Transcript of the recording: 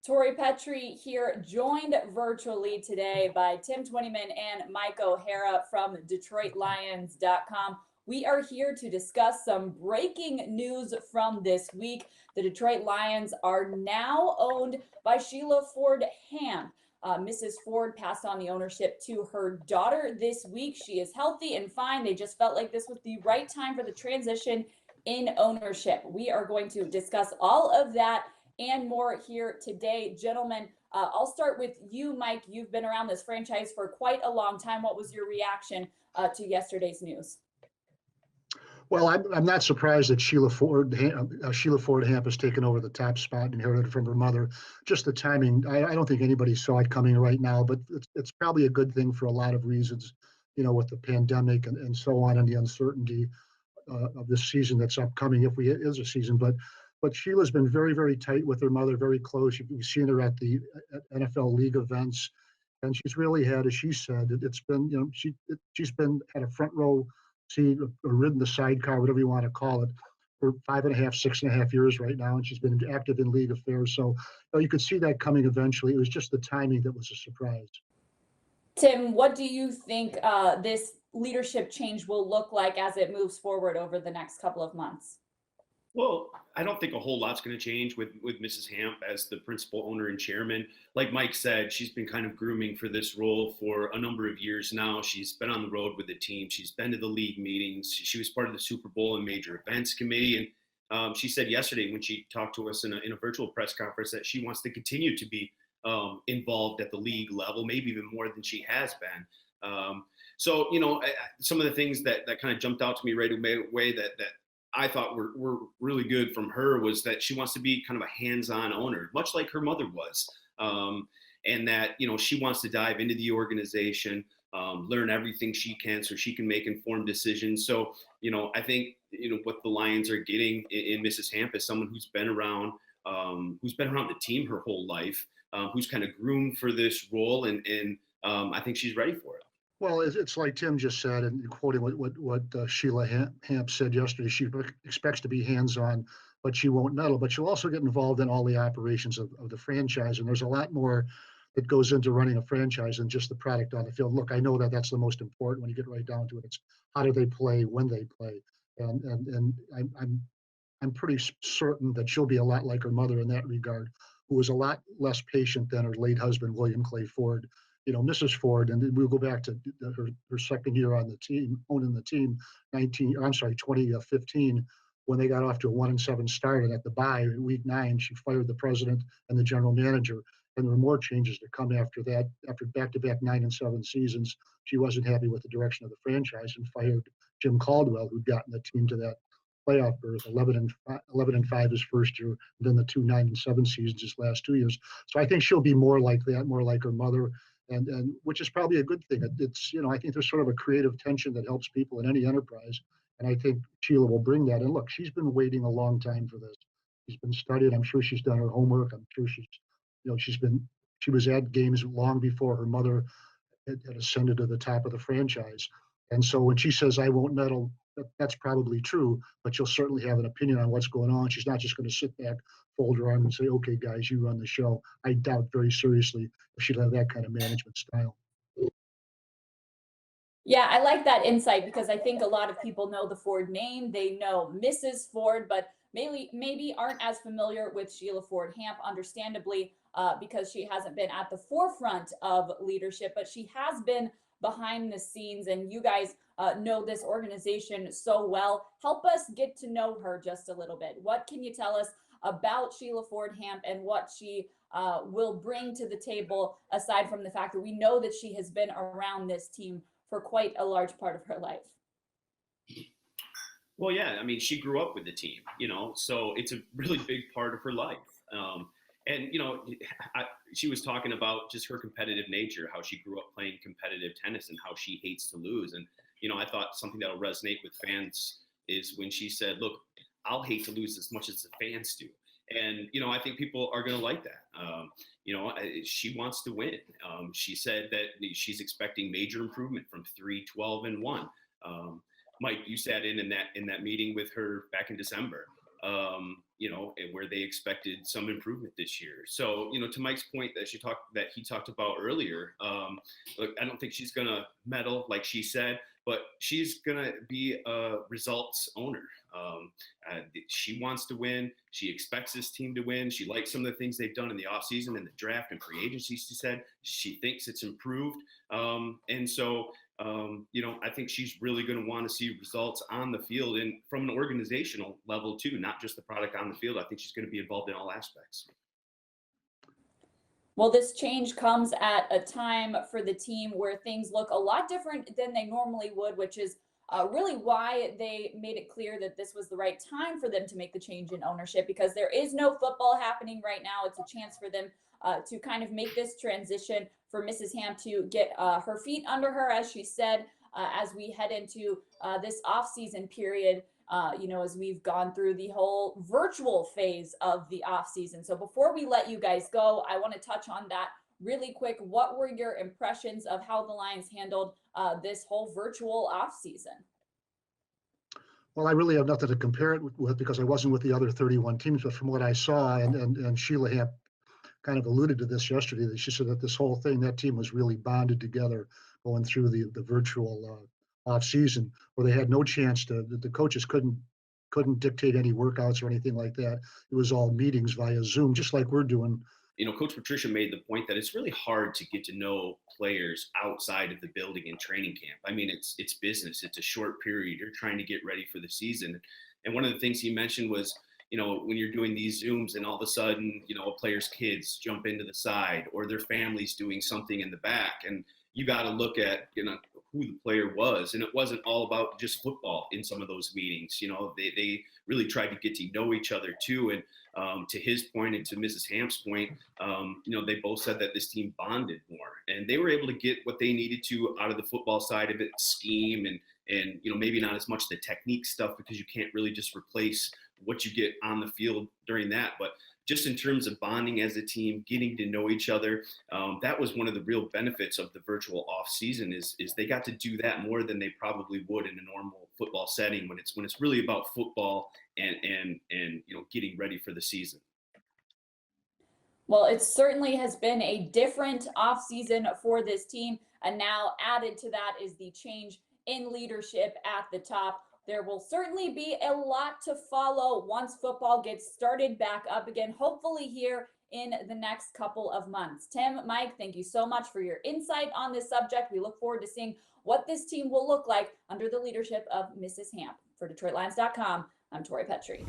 Tori Petry here, joined virtually today by Twentyman and Mike O'Hara from DetroitLions.com. We are here to discuss some breaking news from this week. The Detroit Lions are now owned by Sheila Ford Hamp. Mrs. Ford passed on the ownership to her daughter this week. She is healthy and fine. They just felt like this was the right time for the transition in ownership. We are going to discuss all of that and more here today. Gentlemen, I'll start with you, Mike. You've been around this franchise for quite a long time. What was your reaction to yesterday's news? Well, I'm not surprised that Sheila Ford Hamp has taken over the top spot, inherited from her mother. Just the timing, I don't think anybody saw it coming right now, but it's probably a good thing for a lot of reasons, with the pandemic and so on, and the uncertainty of this season that's upcoming, if we is a season. But Sheila's been very, very tight with her mother, very close. You've seen her at the NFL league events, and she's really had, as she said, it's been, she's been at a front row seat or ridden the sidecar, whatever you want to call it, for 5.5, 6.5 years right now, and she's been active in league affairs. So you could see that coming eventually. It was just the timing that was a surprise. Tim, what do you think this leadership change will look like as it moves forward over the next couple of months? Well, I don't think a whole lot's going to change with Mrs. Hamp as the principal owner and chairman. Like Mike said, she's been kind of grooming for this role for a number of years now. She's been on the road with the team. She's been to the league meetings. She was part of the Super Bowl and major events committee. And she said yesterday when she talked to us in a virtual press conference that she wants to continue to be involved at the league level, maybe even more than she has been. So, some of the things that kind of jumped out to me right away that I thought were really good from her was that she wants to be kind of a hands-on owner, much like her mother was. And that, she wants to dive into the organization, learn everything she can so she can make informed decisions. So, I think, what the Lions are getting in Mrs. Hamp is someone who's been around the team her whole life, who's kind of groomed for this role. And I think she's ready for it. Well, it's like Tim just said, and quoting what Sheila Hamp said yesterday, she expects to be hands-on, but she won't meddle. But she'll also get involved in all the operations of the franchise. And there's a lot more that goes into running a franchise than just the product on the field. Look, I know that that's the most important when you get right down to it. It's how do they play, when they play. And I'm pretty certain that she'll be a lot like her mother in that regard, who was a lot less patient than her late husband, William Clay Ford. Mrs. Ford, and we'll go back to her second year on the team, owning the team, 2015, when they got off to a 1-7 start, and at the bye, week 9, she fired the president and the general manager, and there were more changes to come after that. After back-to-back 9-7 seasons, she wasn't happy with the direction of the franchise and fired Jim Caldwell, who'd gotten the team to that playoff berth, 11-5 his first year, and then the 2 9-7 seasons his last 2 years. So I think she'll be more like that, more like her mother. And which is probably a good thing. It's, I think there's sort of a creative tension that helps people in any enterprise. And I think Sheila will bring that. And look, she's been waiting a long time for this. She's been studying. I'm sure she's done her homework. I'm sure she was at games long before her mother had ascended to the top of the franchise. And so when she says, I won't meddle, that's probably true, but she'll certainly have an opinion on what's going on. She's not just going to sit back, fold her arm and say, okay, guys, you run the show. I doubt very seriously if she'd have that kind of management style. Yeah, I like that insight because I think a lot of people know the Ford name. They know Mrs. Ford, but maybe aren't as familiar with Sheila Ford Hamp, understandably, because she hasn't been at the forefront of leadership, but she has been behind the scenes, and you guys know this organization so well. Help us get to know her just a little bit. What can you tell us about Sheila Ford Hamp and what she will bring to the table, aside from the fact that we know that she has been around this team for quite a large part of her life? Well, yeah, I mean, she grew up with the team, so it's a really big part of her life. And, she was talking about just her competitive nature, how she grew up playing competitive tennis and how she hates to lose. And, I thought something that'll resonate with fans is when she said, look, I'll hate to lose as much as the fans do. And, I think people are going to like that. She wants to win. She said that she's expecting major improvement from 3-12-1. Mike, you sat in that meeting with her back in December. where they expected some improvement this year. So, to Mike's point that he talked about earlier, look, I don't think she's going to meddle like she said, but she's going to be a results owner. She wants to win. She expects this team to win. She likes some of the things they've done in the offseason and the draft and free agency. She said she thinks it's improved. And so, I think she's really going to want to see results on the field and from an organizational level too, not just the product on the field. I think she's going to be involved in all aspects. Well, this change comes at a time for the team where things look a lot different than they normally would, which is really why they made it clear that this was the right time for them to make the change in ownership, because there is no football happening right now. It's a chance for them to kind of make this transition, for Mrs. Hamp to get her feet under her, as she said, as we head into this off-season period, as we've gone through the whole virtual phase of the off-season. So before we let you guys go, I want to touch on that really quick. What were your impressions of how the Lions handled this whole virtual off-season? Well, I really have nothing to compare it with because I wasn't with the other 31 teams, but from what I saw, and Sheila Hamp kind of alluded to this yesterday, that she said that this whole thing, that team was really bonded together going through the virtual off season, where they had no chance the coaches couldn't dictate any workouts or anything like that. It was all meetings via Zoom, just like we're doing. Coach Patricia made the point that it's really hard to get to know players outside of the building in training camp. I mean, it's business. It's a short period. You're trying to get ready for the season. And one of the things he mentioned was, when you're doing these Zooms and all of a sudden, a player's kids jump into the side or their family's doing something in the back. And you got to look at, who the player was. And it wasn't all about just football in some of those meetings. They really tried to get to know each other too. And to his point and to Mrs. Hamp's point, they both said that this team bonded more. And they were able to get what they needed to out of the football side of it, scheme and maybe not as much the technique stuff, because you can't really just replace what you get on the field during that. But just in terms of bonding as a team, getting to know each other, that was one of the real benefits of the virtual off season is they got to do that more than they probably would in a normal football setting when it's really about football and getting ready for the season. Well, it certainly has been a different offseason for this team. And now added to that is the change in leadership at the top. There will certainly be a lot to follow once football gets started back up again, hopefully here in the next couple of months. Tim, Mike, thank you so much for your insight on this subject. We look forward to seeing what this team will look like under the leadership of Mrs. Hamp. For DetroitLions.com, I'm Tori Petry.